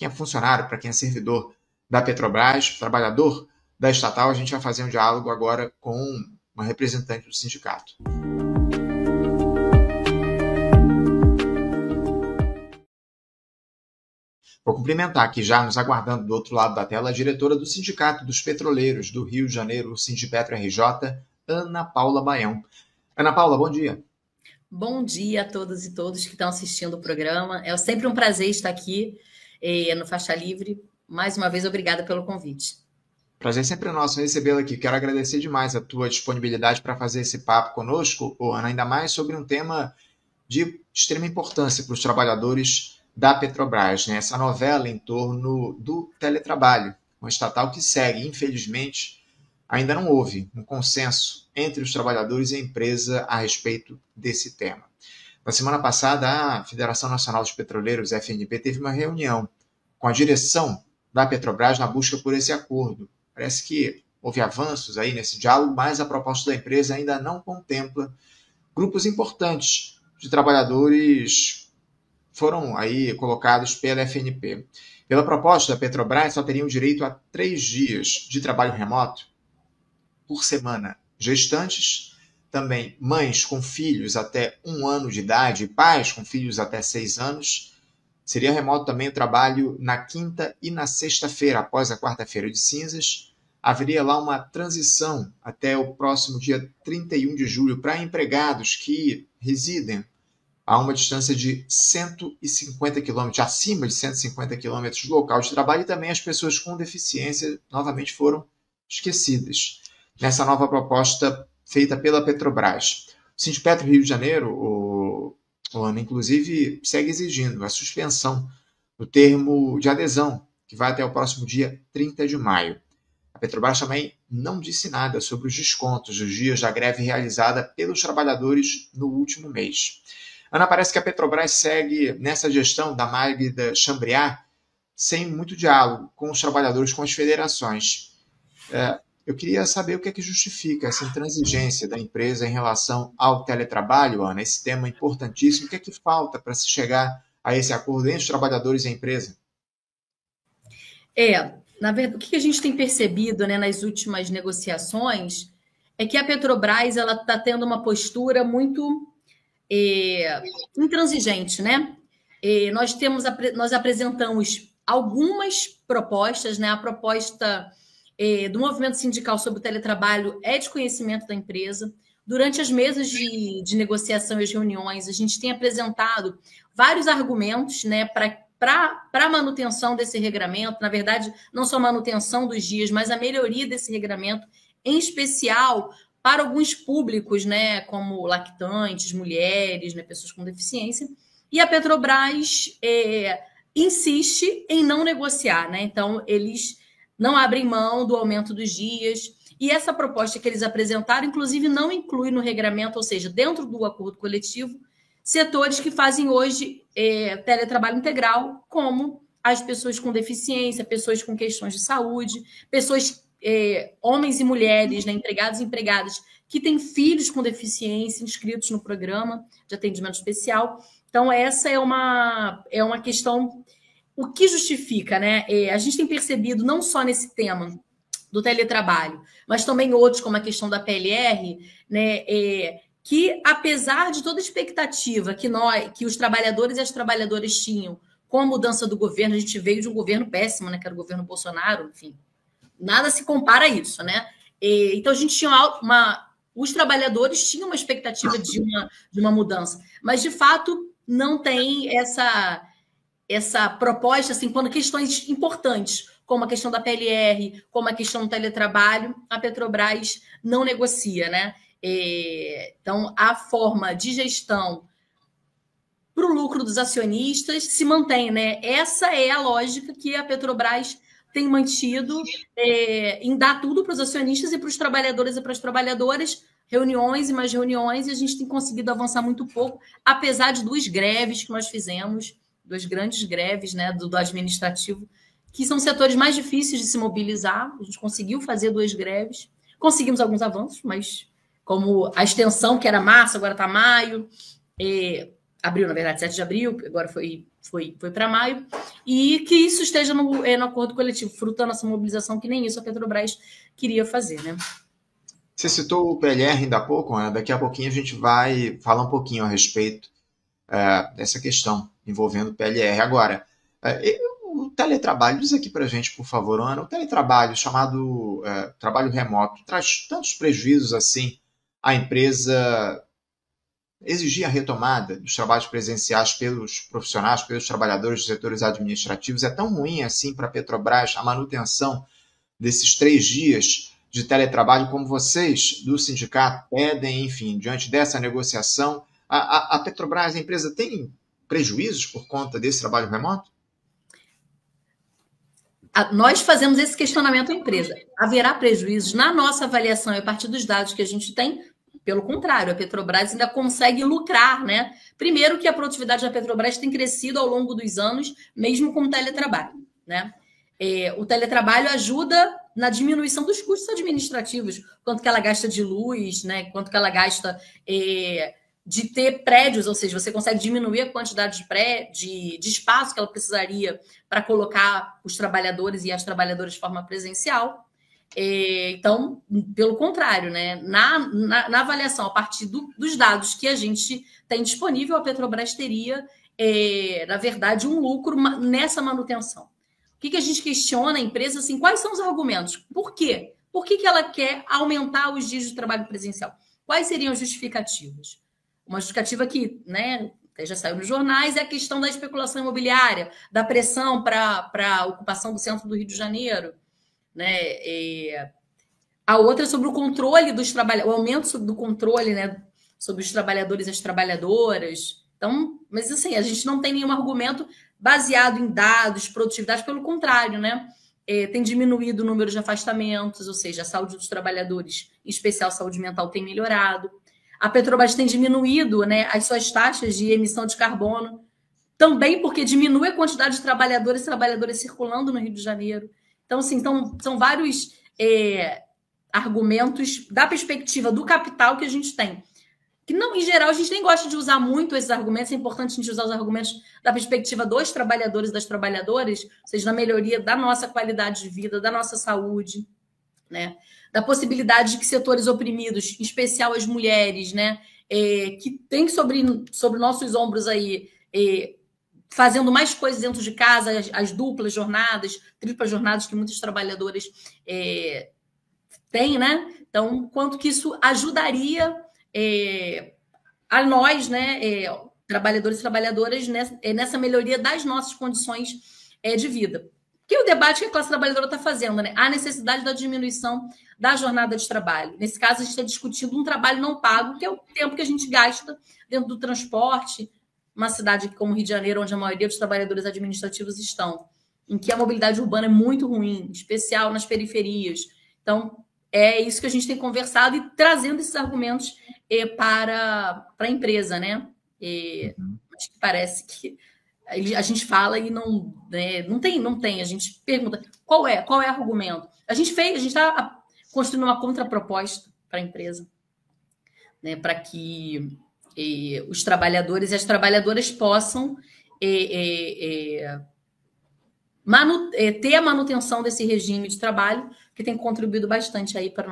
quem é funcionário, para quem é servidor da Petrobras, trabalhador da estatal. A gente vai fazer um diálogo agora com uma representante do sindicato. Vou cumprimentar aqui já, nos aguardando do outro lado da tela, a diretora do Sindicato dos Petroleiros do Rio de Janeiro, o Sindipetro RJ, Ana Paula Baião. Ana Paula, bom dia. Bom dia a todas e todos que estão assistindo o programa. É sempre um prazer estar aqui no Faixa Livre. Mais uma vez, obrigada pelo convite. Prazer sempre nosso recebê-la aqui. Quero agradecer demais a tua disponibilidade para fazer esse papo conosco, Ana, ainda mais sobre um tema de extrema importância para os trabalhadores da Petrobras, né? Essa novela em torno do teletrabalho, uma estatal que segue, infelizmente, ainda não houve um consenso entre os trabalhadores e a empresa a respeito desse tema. Na semana passada, a Federação Nacional dos Petroleiros, FNP, teve uma reunião com a direção da Petrobras na busca por esse acordo. Parece que houve avanços aí nesse diálogo, mas a proposta da empresa ainda não contempla grupos importantes de trabalhadores foram aí colocados pela FNP. Pela proposta da Petrobras, só teriam direito a 3 dias de trabalho remoto por semana. Gestantes, também mães com filhos até 1 ano de idade, pais com filhos até 6 anos. Seria remoto também o trabalho na quinta e na sexta-feira, após a quarta-feira de cinzas. Haveria lá uma transição até o próximo dia 31 de julho para empregados que residem a uma distância de 150 quilômetros, acima de 150 quilômetros do local de trabalho, e também as pessoas com deficiência novamente foram esquecidas nessa nova proposta feita pela Petrobras. O Sindipetro Rio de Janeiro, o Ana, inclusive, segue exigindo a suspensão do termo de adesão, que vai até o próximo dia 30 de maio. A Petrobras também não disse nada sobre os descontos dos dias da greve realizada pelos trabalhadores no último mês. Ana, parece que a Petrobras segue nessa gestão da Magda Chambriard sem muito diálogo com os trabalhadores, com as federações. Eu queria saber o que é que justifica essa intransigência da empresa em relação ao teletrabalho, Ana, esse tema importantíssimo. O que é que falta para se chegar a esse acordo entre os trabalhadores e a empresa? Na verdade, o que a gente tem percebido, né, nas últimas negociações é que a Petrobras está tendo uma postura muito intransigente, né? Nós apresentamos algumas propostas, né? A proposta do movimento sindical sobre o teletrabalho é de conhecimento da empresa. Durante as mesas de negociação e as reuniões, a gente tem apresentado vários argumentos, né, para a manutenção desse regramento. Na verdade, não só a manutenção dos dias, mas a melhoria desse regramento, em especial para alguns públicos, né, como lactantes, mulheres, né, pessoas com deficiência. E a Petrobras insiste em não negociar, né? Então, eles não abrem mão do aumento dos dias. E essa proposta que eles apresentaram, inclusive, não inclui no regramento, ou seja, dentro do acordo coletivo, setores que fazem hoje teletrabalho integral, como as pessoas com deficiência, pessoas com questões de saúde, pessoas, homens e mulheres, né, empregados e empregadas, que têm filhos com deficiência inscritos no programa de atendimento especial. Então, essa é uma questão. O que justifica, né? A gente tem percebido, não só nesse tema do teletrabalho, mas também outros, como a questão da PLR, né? Que, apesar de toda a expectativa que os trabalhadores e as trabalhadoras tinham com a mudança do governo, a gente veio de um governo péssimo, né? Que era o governo Bolsonaro, enfim, nada se compara a isso, né? Então, a gente tinha os trabalhadores tinham uma expectativa de uma mudança, mas, de fato, não tem essa proposta, assim, quando questões importantes, como a questão da PLR, como a questão do teletrabalho, a Petrobras não negocia, né? Então, a forma de gestão para o lucro dos acionistas se mantém, né? Essa é a lógica que a Petrobras tem mantido em dar tudo para os acionistas e para os trabalhadores e para as trabalhadoras, reuniões e mais reuniões, e a gente tem conseguido avançar muito pouco, apesar de 2 greves que nós fizemos, 2 grandes greves, né, do administrativo, que são setores mais difíceis de se mobilizar. A gente conseguiu fazer 2 greves, conseguimos alguns avanços, mas como a extensão, que era março, agora está maio, abril, na verdade, 7 de abril, agora foi foi para maio, e que isso esteja no acordo coletivo, fruto da nossa mobilização, que nem isso a Petrobras queria fazer, né? Você citou o PLR ainda há pouco, né? Daqui a pouquinho a gente vai falar um pouquinho a respeito dessa questão envolvendo o PLR. Agora, o teletrabalho, diz aqui para a gente, por favor, Ana, o teletrabalho, chamado trabalho remoto, traz tantos prejuízos assim à empresa exigir a retomada dos trabalhos presenciais pelos profissionais, pelos trabalhadores dos setores administrativos. É tão ruim assim para a Petrobras a manutenção desses 3 dias de teletrabalho, como vocês do sindicato pedem, enfim, diante dessa negociação? A Petrobras, a empresa, tem prejuízos por conta desse trabalho remoto? Nós fazemos esse questionamento à empresa. Haverá prejuízos? Na nossa avaliação, a partir dos dados que a gente tem, pelo contrário, a Petrobras ainda consegue lucrar, né? Primeiro que a produtividade da Petrobras tem crescido ao longo dos anos, mesmo com o teletrabalho, né? O teletrabalho ajuda na diminuição dos custos administrativos, quanto que ela gasta de luz, né? Quanto que ela gasta de ter prédios, ou seja, você consegue diminuir a quantidade de espaço que ela precisaria para colocar os trabalhadores e as trabalhadoras de forma presencial. Então, pelo contrário, né? Na avaliação, a partir dos dados que a gente tem disponível, a Petrobras teria, na verdade, um lucro nessa manutenção. O que a gente questiona a empresa? Assim, quais são os argumentos? Por quê? Por que ela quer aumentar os dias de trabalho presencial? Quais seriam as justificativas? Uma justificativa que, né, já saiu nos jornais, é a questão da especulação imobiliária, da pressão para a ocupação do centro do Rio de Janeiro, né? A outra é sobre o controle dos trabalhadores, o aumento do controle, né, sobre os trabalhadores e as trabalhadoras. Então, mas assim, a gente não tem nenhum argumento baseado em dados, produtividade, pelo contrário, né? Tem diminuído o número de afastamentos, ou seja, a saúde dos trabalhadores, em especial a saúde mental, tem melhorado. A Petrobras tem diminuído, né, as suas taxas de emissão de carbono, também porque diminui a quantidade de trabalhadores e trabalhadoras circulando no Rio de Janeiro. Então, assim, são vários argumentos da perspectiva do capital que a gente tem. Que, não, em geral, a gente nem gosta de usar muito esses argumentos, é importante a gente usar os argumentos da perspectiva dos trabalhadores e das trabalhadoras, ou seja, na melhoria da nossa qualidade de vida, da nossa saúde, né? Da possibilidade de que setores oprimidos, em especial as mulheres, né, que tem sobre nossos ombros aí, fazendo mais coisas dentro de casa, as duplas jornadas, triplas jornadas que muitos trabalhadores têm, né? Então, quanto que isso ajudaria a nós, né, trabalhadores e trabalhadoras, nessa melhoria das nossas condições de vida. Que o debate que a classe trabalhadora está fazendo, né? A necessidade da diminuição da jornada de trabalho. Nesse caso, a gente está discutindo um trabalho não pago, que é o tempo que a gente gasta dentro do transporte, uma cidade como Rio de Janeiro, onde a maioria dos trabalhadores administrativos estão, em que a mobilidade urbana é muito ruim, em especial nas periferias. Então, é isso que a gente tem conversado e trazendo esses argumentos para a empresa, né? Mas que parece que a gente fala e não, né, não tem. A gente pergunta qual é o argumento. A gente está construindo uma contraproposta para a empresa, né, para que os trabalhadores e as trabalhadoras possam ter a manutenção desse regime de trabalho, que tem contribuído bastante aí para a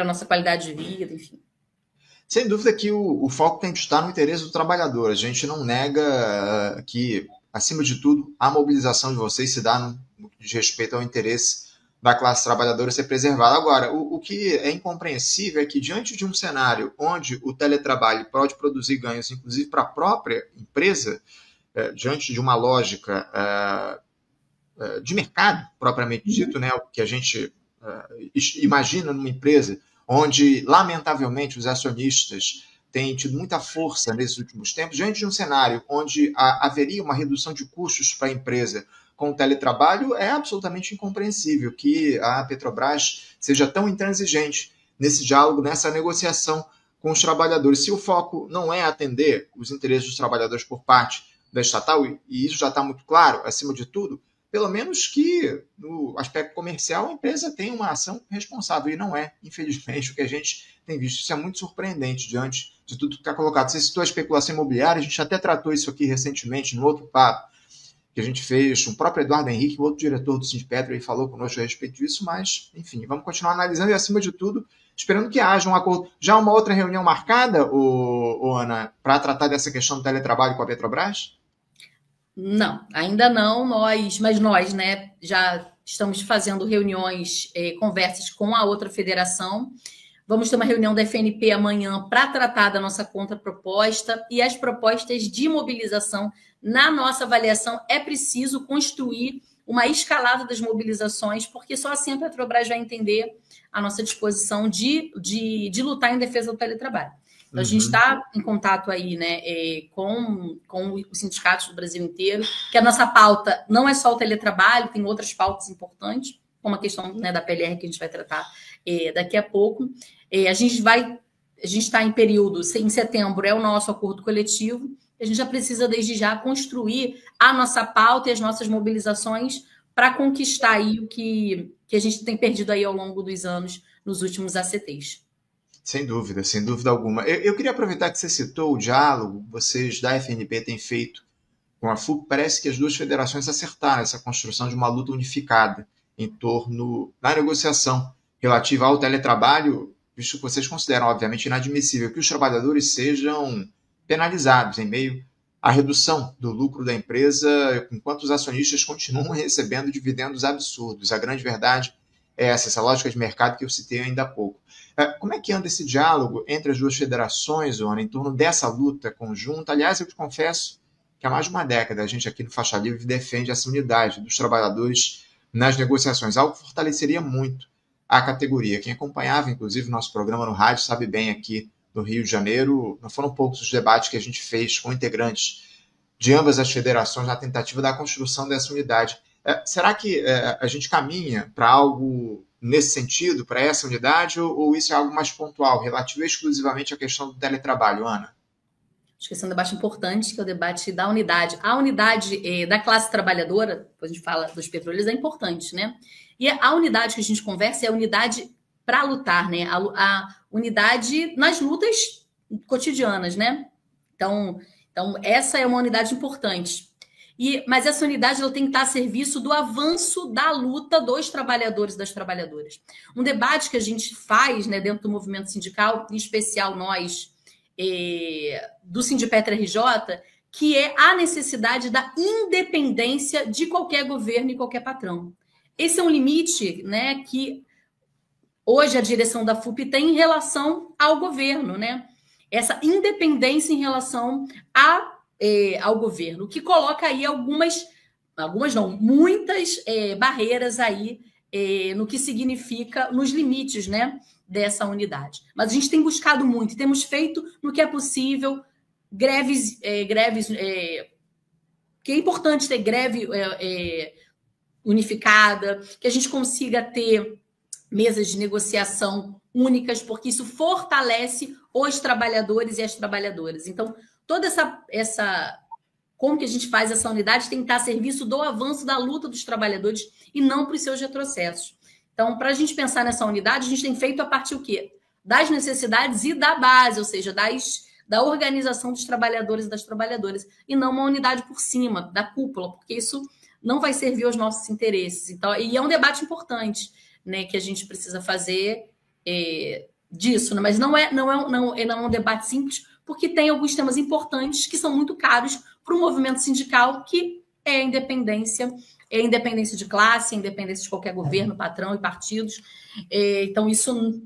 nossa qualidade de vida, enfim. Sem dúvida que o foco tem que estar no interesse do trabalhador. A gente não nega que, acima de tudo, a mobilização de vocês se dá no que diz respeito ao interesse da classe trabalhadora ser preservada. Agora, o que é incompreensível é que, diante de um cenário onde o teletrabalho pode produzir ganhos, inclusive para a própria empresa, diante de uma lógica de mercado, propriamente dito, né, o que a gente imagina numa empresa onde, lamentavelmente, os acionistas têm tido muita força nesses últimos tempos, diante de um cenário onde haveria uma redução de custos para a empresa com o teletrabalho, é absolutamente incompreensível que a Petrobras seja tão intransigente nesse diálogo, nessa negociação com os trabalhadores. Se o foco não é atender os interesses dos trabalhadores por parte da estatal, e isso já está muito claro, acima de tudo, pelo menos que, no aspecto comercial, a empresa tem uma ação responsável, e não é, infelizmente, o que a gente tem visto. Isso é muito surpreendente diante de tudo que está colocado. Você citou a especulação imobiliária, a gente até tratou isso aqui recentemente, no outro papo que a gente fez, o próprio Eduardo Henrique, o outro diretor do Sindipetro, ele falou conosco a respeito disso, mas, enfim, vamos continuar analisando e, acima de tudo, esperando que haja um acordo. Já uma outra reunião marcada, Ana, para tratar dessa questão do teletrabalho com a Petrobras? Não, ainda não, mas nós, né, já estamos fazendo reuniões, conversas com a outra federação. Vamos ter uma reunião da FNP amanhã para tratar da nossa contraproposta e as propostas de mobilização. Na nossa avaliação, é preciso construir uma escalada das mobilizações, porque só assim a Petrobras vai entender a nossa disposição de lutar em defesa do teletrabalho. Então, a gente está em contato aí, né, com os sindicatos do Brasil inteiro, que a nossa pauta não é só o teletrabalho, tem outras pautas importantes, como a questão, né, da PLR que a gente vai tratar daqui a pouco. A gente está em período, em setembro é o nosso acordo coletivo, a gente já precisa, desde já, construir a nossa pauta e as nossas mobilizações para conquistar aí o que a gente tem perdido aí ao longo dos anos, nos últimos ACTs. Sem dúvida alguma. Eu queria aproveitar que você citou o diálogo que vocês da FNP têm feito com a FUP. Parece que as duas federações acertaram essa construção de uma luta unificada em torno da negociação relativa ao teletrabalho, visto que vocês consideram, obviamente, inadmissível que os trabalhadores sejam penalizados em meio à redução do lucro da empresa, enquanto os acionistas continuam recebendo dividendos absurdos. A grande verdade é essa lógica de mercado que eu citei ainda há pouco. Como é que anda esse diálogo entre as duas federações, Ana, em torno dessa luta conjunta? Aliás, eu te confesso que há mais de uma década a gente aqui no Faixa Livre defende essa unidade dos trabalhadores nas negociações, algo que fortaleceria muito a categoria. Quem acompanhava, inclusive, o nosso programa no rádio sabe bem aqui no Rio de Janeiro, não foram poucos os debates que a gente fez com integrantes de ambas as federações na tentativa da construção dessa unidade. Será que a gente caminha para algo nesse sentido, para essa unidade, ou isso é algo mais pontual, relativo exclusivamente à questão do teletrabalho, Ana? Acho que esse é um debate importante, que é o debate da unidade. A unidade da classe trabalhadora, depois a gente fala dos petroleiros, é importante, né? E a unidade que a gente conversa é a unidade para lutar, né? A unidade nas lutas cotidianas, né? Então, essa é uma unidade importante. Mas essa unidade ela tem que estar a serviço do avanço da luta dos trabalhadores e das trabalhadoras. Um debate que a gente faz, né, dentro do movimento sindical, em especial nós do Sindipetro RJ, que é a necessidade da independência de qualquer governo e qualquer patrão. Esse é um limite, né, que hoje a direção da FUP tem em relação ao governo, né? Essa independência em relação ao governo, que coloca aí muitas barreiras aí no que significa, nos limites, né, dessa unidade. Mas a gente tem buscado muito, e temos feito no que é possível, greves, que é importante ter greve unificada, que a gente consiga ter mesas de negociação únicas, porque isso fortalece os trabalhadores e as trabalhadoras. Então, toda como que a gente faz essa unidade tem que estar a serviço do avanço da luta dos trabalhadores e não para os seus retrocessos. Então, para a gente pensar nessa unidade, a gente tem feito a partir o quê? Das necessidades e da base, ou seja, da organização dos trabalhadores e das trabalhadoras, e não uma unidade por cima, da cúpula, porque isso não vai servir aos nossos interesses. Então, e é um debate importante, né, que a gente precisa fazer disso, né? Mas não é um debate simples, porque tem alguns temas importantes que são muito caros para o movimento sindical, que é a independência de classe, a independência de qualquer governo, patrão e partidos. Então, isso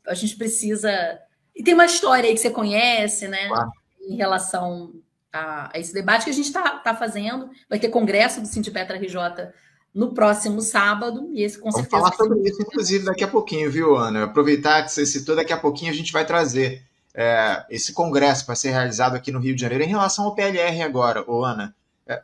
a gente precisa... E tem uma história aí que você conhece, né? Claro. Em relação a esse debate que a gente está fazendo. Vai ter congresso do Sindipetro RJ no próximo sábado, e esse com certeza... Vamos falar sobre isso, inclusive, daqui a pouquinho, viu, Ana? Aproveitar que você citou, daqui a pouquinho a gente vai trazer esse congresso para ser realizado aqui no Rio de Janeiro. Em relação ao PLR agora, Ana,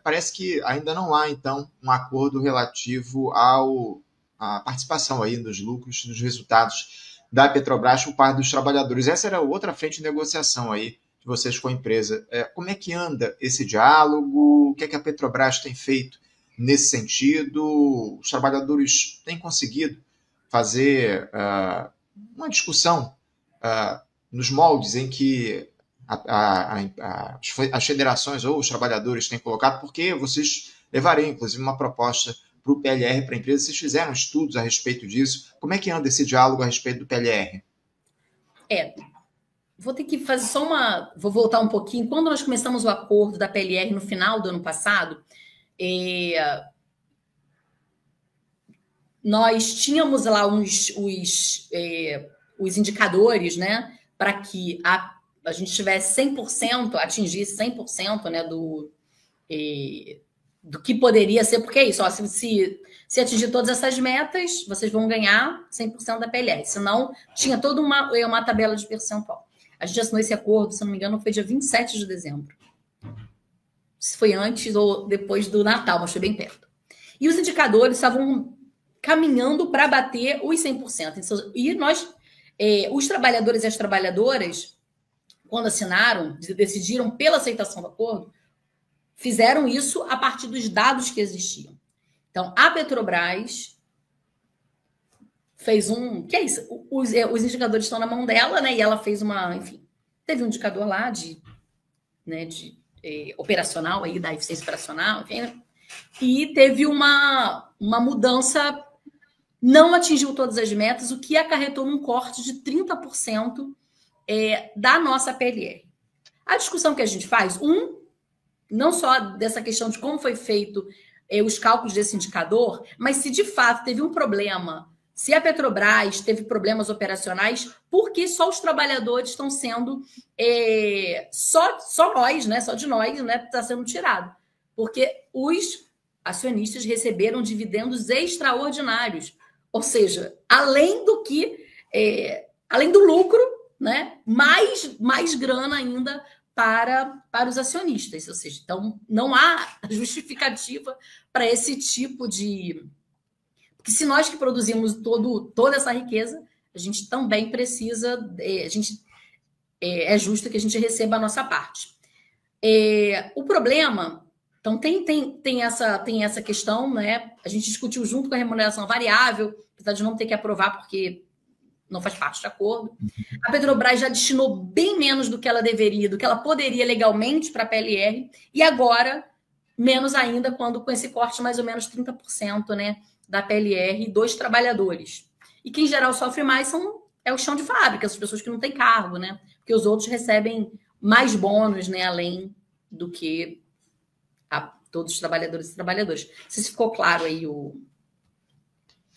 parece que ainda não há, então, um acordo relativo à participação aí dos lucros, dos resultados da Petrobras por parte dos trabalhadores. Essa era outra frente de negociação aí de vocês com a empresa. Como é que anda esse diálogo? O que é que a Petrobras tem feito nesse sentido? Os trabalhadores têm conseguido fazer uma discussão nos moldes em que as federações ou os trabalhadores têm colocado, porque vocês levariam, inclusive, uma proposta para o PLR para a empresa. Vocês fizeram estudos a respeito disso? Como é que anda esse diálogo a respeito do PLR? Vou ter que fazer só uma... Vou voltar um pouquinho. Quando nós começamos o acordo da PLR no final do ano passado, nós tínhamos lá os indicadores, né, para que a gente tivesse 100%, atingisse 100%, né, do que poderia ser, porque é isso, ó, se atingir todas essas metas, vocês vão ganhar 100% da PLR, senão tinha toda uma tabela de percentual. A gente assinou esse acordo, se não me engano, foi dia 27 de dezembro. Se foi antes ou depois do Natal, mas foi bem perto. E os indicadores estavam caminhando para bater os 100%. E nós, os trabalhadores e as trabalhadoras, quando assinaram, decidiram pela aceitação do acordo, fizeram isso a partir dos dados que existiam. Então, a Petrobras fez que é isso? Os indicadores estão na mão dela, né? E ela fez enfim, teve um indicador lá de operacional, aí, da eficiência operacional, enfim, e teve uma mudança, não atingiu todas as metas, o que acarretou num corte de 30% da nossa PLR. A discussão que a gente faz, não só dessa questão de como foi feito os cálculos desse indicador, mas se de fato teve um problema, se a Petrobras teve problemas operacionais, por que só os trabalhadores estão sendo, só nós, né, só de nós, né, está sendo tirado? Porque os acionistas receberam dividendos extraordinários, ou seja, além do lucro, né, mais grana ainda para os acionistas, ou seja, então não há justificativa para esse tipo de... Porque se nós que produzimos toda essa riqueza, a gente também precisa, é justo que a gente receba a nossa parte. O problema, então tem essa questão, né? A gente discutiu junto com a remuneração variável, apesar de não ter que aprovar porque não faz parte do acordo. A Petrobras já destinou bem menos do que ela deveria, do que ela poderia legalmente para a PLR, e agora menos ainda com esse corte mais ou menos 30%, né, da PLR dos trabalhadores. E quem em geral sofre mais é o chão de fábrica, as pessoas que não têm cargo, né? Porque os outros recebem mais bônus, né, além do que todos os trabalhadores e trabalhadoras. Não sei se ficou claro aí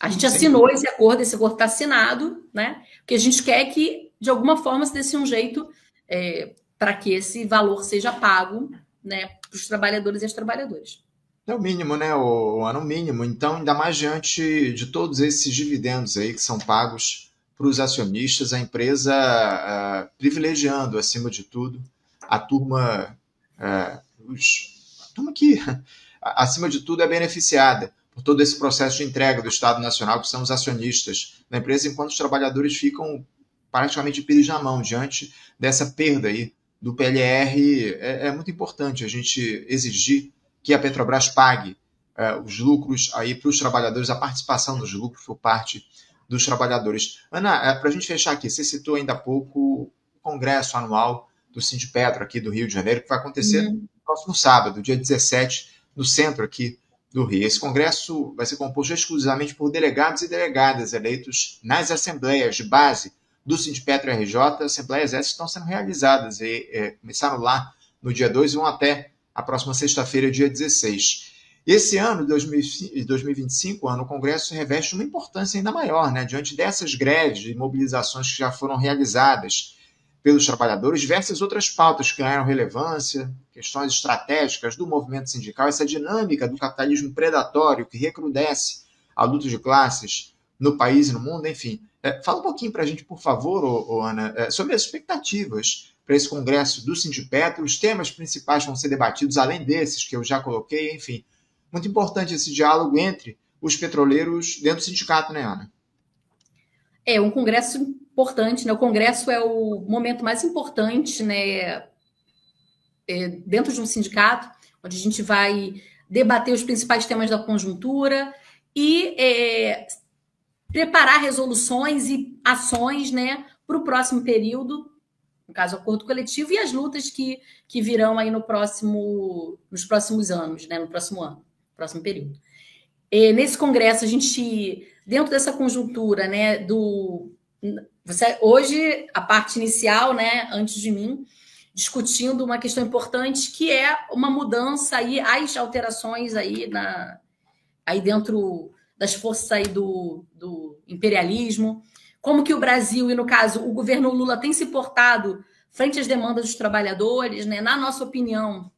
A gente assinou esse acordo está assinado, né? Porque a gente quer que, de alguma forma, se desse um jeito para que esse valor seja pago, né, para os trabalhadores e as trabalhadoras. É o mínimo, né, o ano mínimo. Então, ainda mais diante de todos esses dividendos aí que são pagos para os acionistas, a empresa privilegiando, acima de tudo, a turma que, acima de tudo, é beneficiada por todo esse processo de entrega do Estado Nacional, que são os acionistas da empresa, enquanto os trabalhadores ficam praticamente de pires na mão diante dessa perda aí do PLR. É muito importante a gente exigir que a Petrobras pague os lucros aí para os trabalhadores, a participação dos lucros por parte dos trabalhadores. Ana, para a gente fechar aqui, você citou ainda há pouco o congresso anual do Sindipetro aqui do Rio de Janeiro, que vai acontecer no próximo sábado, dia 17, no centro aqui do Rio. Esse congresso vai ser composto exclusivamente por delegados e delegadas eleitos nas assembleias de base do Sindipetro RJ. Assembleias essas estão sendo realizadas e começaram lá no dia 2 e vão até a próxima sexta-feira, dia 16. Esse ano, 2025, o Congresso reveste uma importância ainda maior, né? Diante dessas greves e mobilizações que já foram realizadas pelos trabalhadores, diversas outras pautas que ganharam relevância, questões estratégicas do movimento sindical, essa dinâmica do capitalismo predatório que recrudesce a luta de classes no país e no mundo, enfim. Fala um pouquinho para a gente, por favor, Ana, sobre as expectativas para esse congresso do Sindipetro, os temas principais vão ser debatidos, além desses que eu já coloquei, enfim. Muito importante esse diálogo entre os petroleiros dentro do sindicato, né, Ana? É um congresso importante, né? O congresso é o momento mais importante, né, dentro de um sindicato, onde a gente vai debater os principais temas da conjuntura e preparar resoluções e ações, né, para o próximo período, no caso, o acordo coletivo e as lutas que virão aí nos próximos anos, né, no próximo período. E nesse congresso, a gente, dentro dessa conjuntura, né, hoje, a parte inicial, né, antes de mim, discutindo uma questão importante, que é uma mudança aí, as alterações aí, aí dentro das forças aí do imperialismo, como que o Brasil, e no caso, o governo Lula tem se portado frente às demandas dos trabalhadores, né? Na nossa opinião,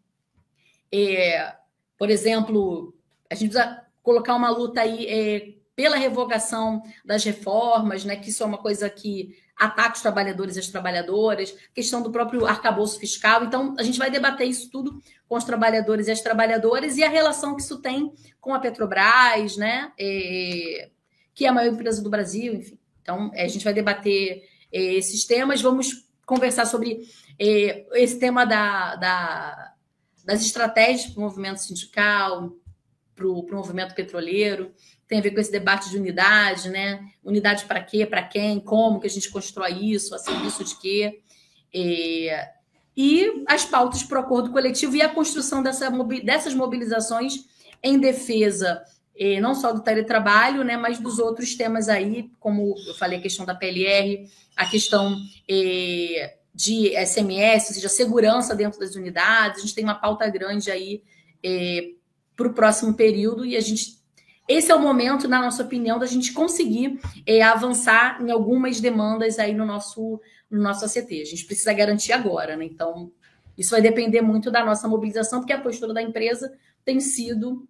por exemplo, a gente precisa colocar uma luta aí pela revogação das reformas, né? Que isso é uma coisa que ataca os trabalhadores e as trabalhadoras, questão do próprio arcabouço fiscal. Então, a gente vai debater isso tudo com os trabalhadores e as trabalhadoras e a relação que isso tem com a Petrobras, né? Que é a maior empresa do Brasil, enfim. Então, a gente vai debater esses temas, vamos conversar sobre esse tema das estratégias para o movimento sindical, para o movimento petroleiro, tem a ver com esse debate de unidade, né? Unidade para quê, para quem, como que a gente constrói isso, a serviço de quê. E as pautas para o acordo coletivo e a construção dessas mobilizações em defesa não só do teletrabalho, né, mas dos outros temas aí, como eu falei, a questão da PLR, a questão de SMS, ou seja, segurança dentro das unidades. A gente tem uma pauta grande aí para o próximo período e esse é o momento, na nossa opinião, da gente conseguir avançar em algumas demandas aí no nosso ACT. A gente precisa garantir agora, né? Então, isso vai depender muito da nossa mobilização, porque a postura da empresa tem sido...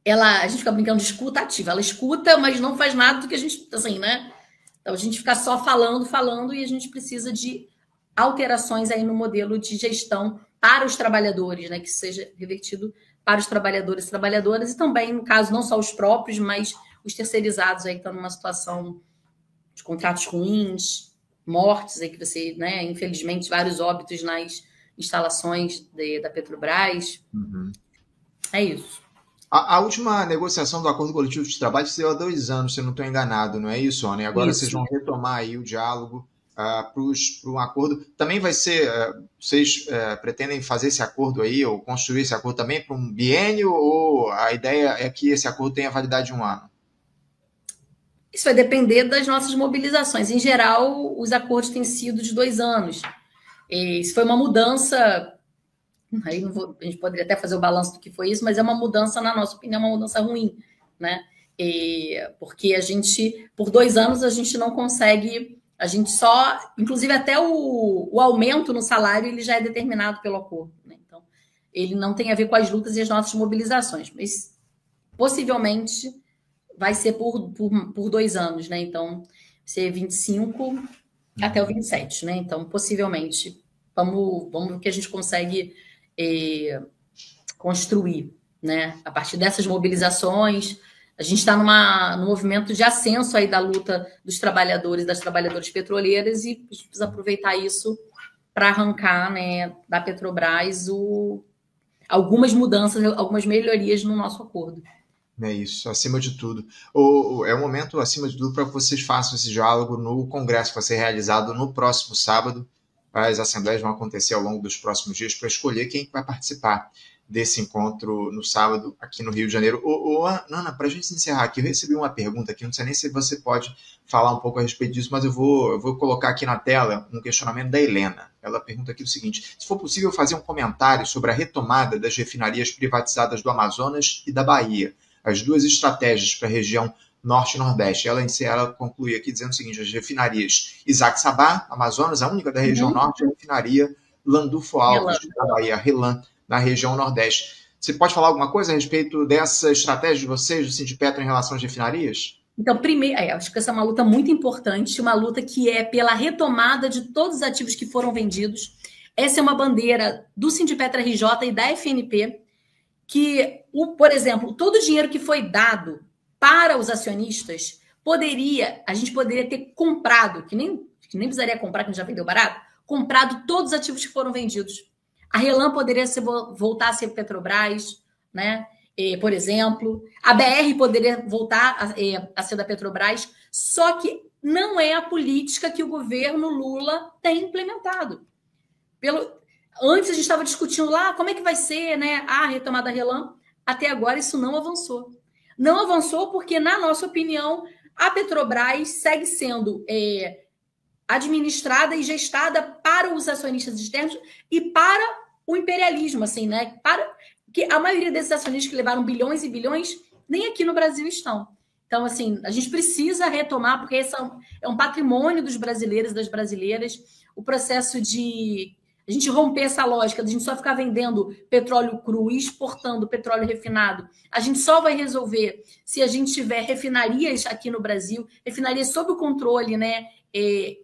a gente fica brincando de escuta ativa. Ela escuta, mas não faz nada do que a gente... Assim, né? Então, a gente fica só falando, e a gente precisa de alterações aí no modelo de gestão para os trabalhadores, né? Que seja revertido para os trabalhadores e trabalhadoras, e também, no caso, não só os próprios, mas os terceirizados aí que estão numa situação de contratos ruins, mortes, aí que você, né, infelizmente, vários óbitos nas instalações da Petrobras. Uhum. É isso. A última negociação do Acordo Coletivo de Trabalho se deu há 2 anos, se eu não estou enganado, não é isso, Ana? E agora vocês vão retomar aí o diálogo para um acordo. Também vai ser, vocês pretendem fazer esse acordo aí, ou construir esse acordo também para um biênio, ou a ideia é que esse acordo tenha validade de 1 ano? Isso vai depender das nossas mobilizações. Em geral, os acordos têm sido de 2 anos. Isso foi uma mudança... Aí a gente poderia até fazer o balanço do que foi isso, mas é uma mudança, na nossa opinião, uma mudança ruim, né? Porque por 2 anos, a gente não consegue... A gente só... Inclusive, até o aumento no salário, ele já é determinado pelo acordo, né? Então, ele não tem a ver com as lutas e as nossas mobilizações, mas possivelmente vai ser por 2 anos, né? Então, ser 25 até o 27, né? Então, possivelmente, vamos ver o que a gente consegue construir, né? A partir dessas mobilizações, a gente está num movimento de ascenso aí da luta dos trabalhadores e das trabalhadoras petroleiras, e a gente precisa aproveitar isso para arrancar, né, da Petrobras algumas mudanças, algumas melhorias no nosso acordo. É isso, acima de tudo. É um momento, acima de tudo, para que vocês façam esse diálogo no congresso que vai ser realizado no próximo sábado. As assembleias vão acontecer ao longo dos próximos dias para escolher quem vai participar desse encontro no sábado aqui no Rio de Janeiro. Ana, para a gente encerrar aqui, eu recebi uma pergunta aqui, não sei nem se você pode falar um pouco a respeito disso, mas eu vou colocar aqui na tela um questionamento da Helena. Ela pergunta aqui o seguinte: se for possível fazer um comentário sobre a retomada das refinarias privatizadas do Amazonas e da Bahia, as 2 estratégias para a região Norte e Nordeste. Ela conclui aqui dizendo o seguinte: as refinarias Isaac Sabá, Amazonas, a única da região Norte, e a refinaria Landulfo Alves, da Bahia, Relan, na região Nordeste. Você pode falar alguma coisa a respeito dessa estratégia de vocês, do Sindipetro, em relação às refinarias? Então, primeiro, acho que essa é uma luta muito importante, uma luta que é pela retomada de todos os ativos que foram vendidos. Essa é uma bandeira do Sindipetro RJ e da FNP, que, por exemplo, todo o dinheiro que foi dado para os acionistas, a gente poderia ter comprado, que nem precisaria comprar, que a gente já vendeu barato, comprado todos os ativos que foram vendidos. A Relan poderia voltar a ser Petrobras, né? Por exemplo. A BR poderia voltar a ser da Petrobras. Só que não é a política que o governo Lula tem implementado. Antes a gente estava discutindo lá como é que vai ser, né, a retomada relâmpago. Até agora isso não avançou. Não avançou porque, na nossa opinião, a Petrobras segue sendo administrada e gestada para os acionistas externos e para o imperialismo, assim, né? Para que a maioria desses acionistas que levaram bilhões e bilhões nem aqui no Brasil estão. Então, assim, a gente precisa retomar, porque esse é um patrimônio dos brasileiros e das brasileiras, o processo de a gente romper essa lógica de a gente só ficar vendendo petróleo cru e exportando petróleo refinado. A gente só vai resolver se a gente tiver refinarias aqui no Brasil, refinarias sob o controle, né,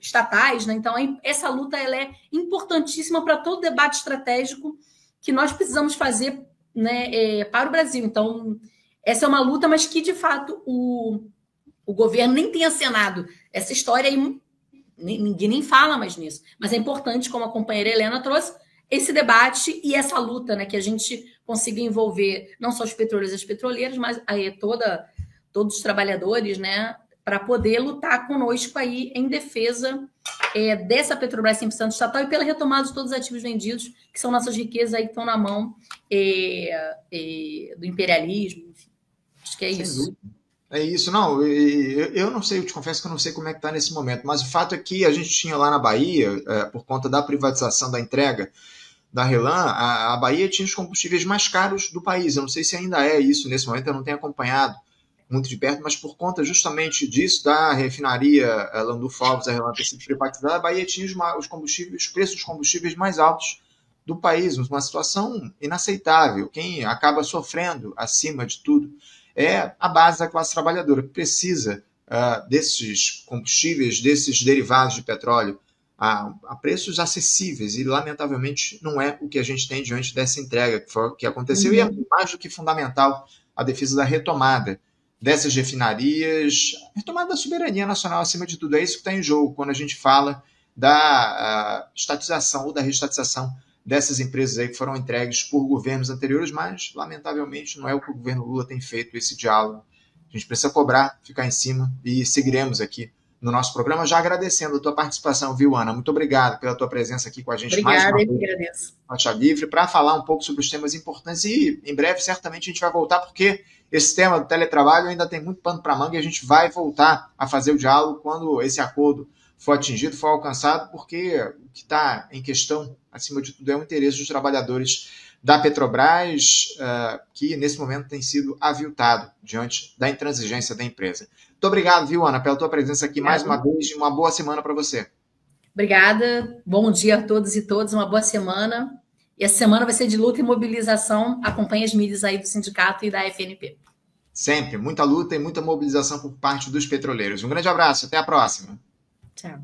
estatais, né? Então, essa luta ela é importantíssima para todo debate estratégico que nós precisamos fazer, né, para o Brasil. Então, essa é uma luta, mas que, de fato, o governo nem tem acenado. Essa história aí, ninguém nem fala mais nisso. Mas é importante, como a companheira Helena trouxe, esse debate e essa luta, né, que a gente consiga envolver não só os petroleiros e as petroleiras, mas aí todos os trabalhadores, né, para poder lutar conosco aí em defesa dessa Petrobras 100% estatal e pela retomada de todos os ativos vendidos, que são nossas riquezas aí que estão na mão do imperialismo. Enfim. Acho que é isso. É isso, não, eu não sei, eu te confesso que eu não sei como é que está nesse momento, mas o fato é que a gente tinha lá na Bahia, por conta da privatização da entrega da RLAM, a Bahia tinha os combustíveis mais caros do país. Eu não sei se ainda é isso nesse momento, eu não tenho acompanhado muito de perto, mas por conta justamente disso, da refinaria Landulfo Alves, a RLAM ter sido privatizada, a Bahia tinha os preços dos combustíveis mais altos do país, uma situação inaceitável. Quem acaba sofrendo, acima de tudo, é a base da classe trabalhadora, que precisa desses combustíveis, desses derivados de petróleo, a preços acessíveis, e lamentavelmente não é o que a gente tem diante dessa entrega que aconteceu, e é mais do que fundamental a defesa da retomada dessas refinarias, retomada da soberania nacional acima de tudo. É isso que está em jogo quando a gente fala da estatização ou da reestatização dessas empresas aí que foram entregues por governos anteriores, mas, lamentavelmente, não é o que o governo Lula tem feito, esse diálogo. A gente precisa cobrar, ficar em cima, e seguiremos aqui no nosso programa, já agradecendo a tua participação, viu, Ana? Muito obrigado pela tua presença aqui com a gente. Obrigada, eu que agradeço. Faixa Livre, para falar um pouco sobre os temas importantes, e em breve, certamente, a gente vai voltar, porque esse tema do teletrabalho ainda tem muito pano para manga, e a gente vai voltar a fazer o diálogo quando esse acordo for atingido, for alcançado, porque o que está em questão, acima de tudo, é o interesse dos trabalhadores da Petrobras, que nesse momento tem sido aviltado diante da intransigência da empresa. Muito obrigado, viu, Ana, pela tua presença aqui mais uma vez, e uma boa semana para você. Obrigada, bom dia a todos e todas, uma boa semana. E essa semana vai ser de luta e mobilização. Acompanhe as mídias aí do sindicato e da FNP. Sempre, muita luta e muita mobilização por parte dos petroleiros. Um grande abraço, até a próxima. Tchau.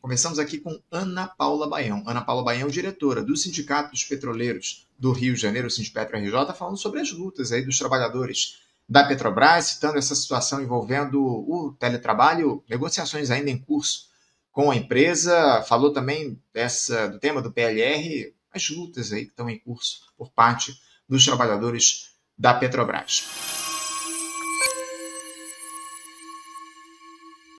Começamos aqui com Ana Paula Baião. Ana Paula Baião, diretora do Sindicato dos Petroleiros do Rio de Janeiro, o Sindipetro RJ, falando sobre as lutas aí dos trabalhadores da Petrobras, citando essa situação envolvendo o teletrabalho, negociações ainda em curso com a empresa. Falou também do tema do PLR, as lutas aí que estão em curso por parte dos trabalhadores da Petrobras.